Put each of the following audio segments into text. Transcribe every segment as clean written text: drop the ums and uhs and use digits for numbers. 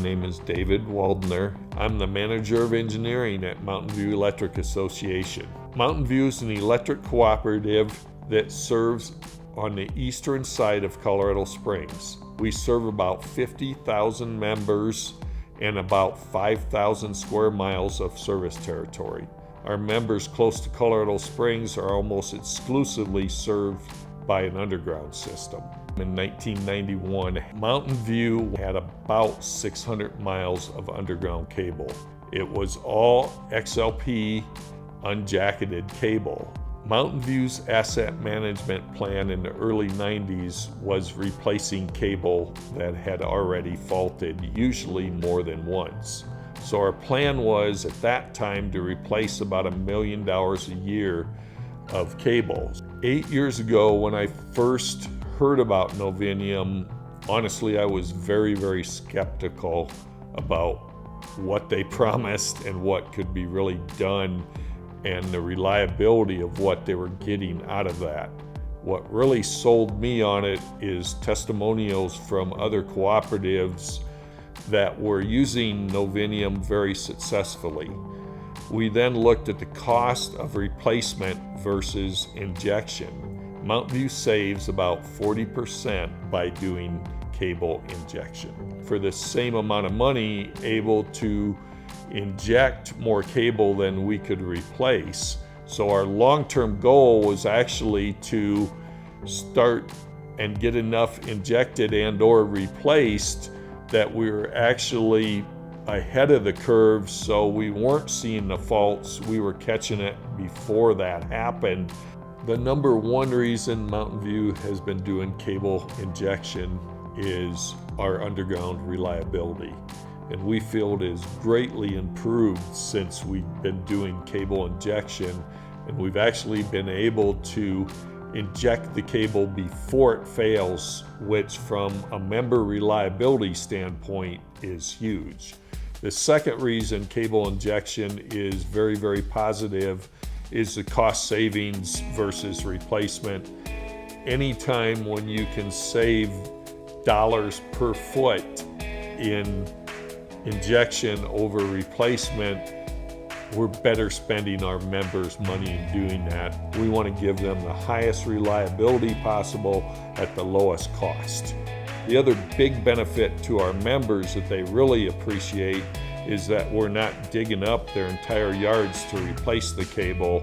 name is David Waldner. I'm the Manager of Engineering at Mountain View Electric Association. Mountain View is an electric cooperative that serves on the eastern side of Colorado Springs. We serve about 50,000 members and about 5,000 square miles of service territory. Our members close to Colorado Springs are almost exclusively served by an underground system. In 1991, Mountain View had about 600 miles of underground cable. It was all XLP unjacketed cable. Mountain View's asset management plan in the early 90s was replacing cable that had already faulted, usually more than once. So our plan was at that time to replace about $1 million a year of cable. 8 years ago, when I first heard about Novinium, honestly, I was very, very skeptical about what they promised and what could be really done and the reliability of what they were getting out of that. What really sold me on it is testimonials from other cooperatives that were using Novinium very successfully. We then looked at the cost of replacement versus injection. Mountain View saves about 40% by doing cable injection. For the same amount of money, able to inject more cable than we could replace. So our long-term goal was actually to start and get enough injected and or replaced that we were actually ahead of the curve, so we weren't seeing the faults, we were catching it before that happened. The number one reason Mountain View has been doing cable injection is our underground reliability. And we feel it is greatly improved since we've been doing cable injection, and we've actually been able to inject the cable before it fails, which from a member reliability standpoint is huge. The second reason cable injection is very, very positive is the cost savings versus replacement. Anytime when you can save dollars per foot in injection over replacement, we're better spending our members' money in doing that. We want to give them the highest reliability possible at the lowest cost. The other big benefit to our members that they really appreciate is that we're not digging up their entire yards to replace the cable.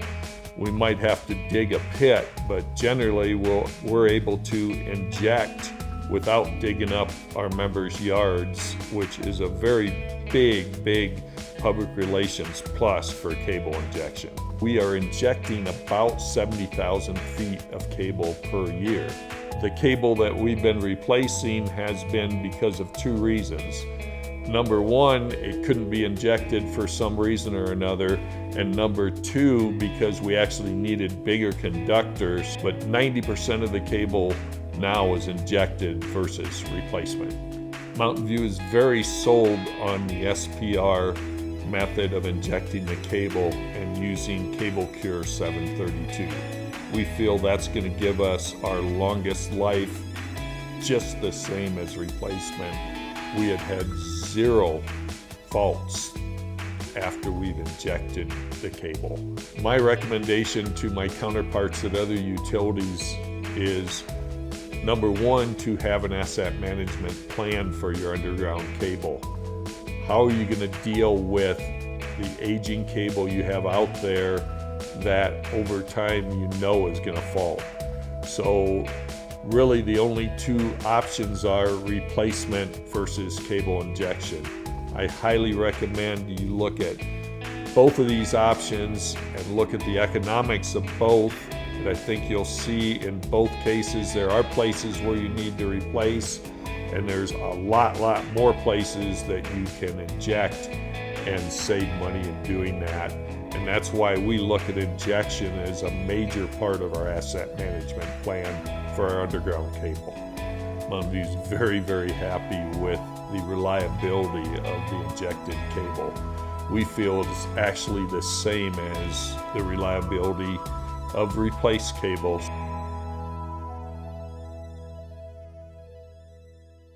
We might have to dig a pit, but generally we're able to inject without digging up our members' yards, which is a very big public relations plus for cable injection. We are injecting about 70,000 feet of cable per year. The cable that we've been replacing has been because of two reasons. Number one, it couldn't be injected for some reason or another, and number two, because we actually needed bigger conductors, but 90% of the cable now is injected versus replacement. Mountain View is very sold on the SPR method of injecting the cable and using Cable Cure 732. We feel that's going to give us our longest life, just the same as replacement. We had zero faults after we've injected the cable. My recommendation to my counterparts at other utilities is, number one, to have an asset management plan for your underground cable. How are you going to deal with the aging cable you have out there that over time you know is going to fault? So really the only two options are replacement versus cable injection. I highly recommend you look at both of these options and look at the economics of both. And I think you'll see in both cases there are places where you need to replace, and there's a lot more places that you can inject and save money in doing that. And that's why we look at injection as a major part of our asset management plan for our underground cable. Mountain View is very happy with the reliability of the injected cable. We feel it's actually the same as the reliability of replaced cables.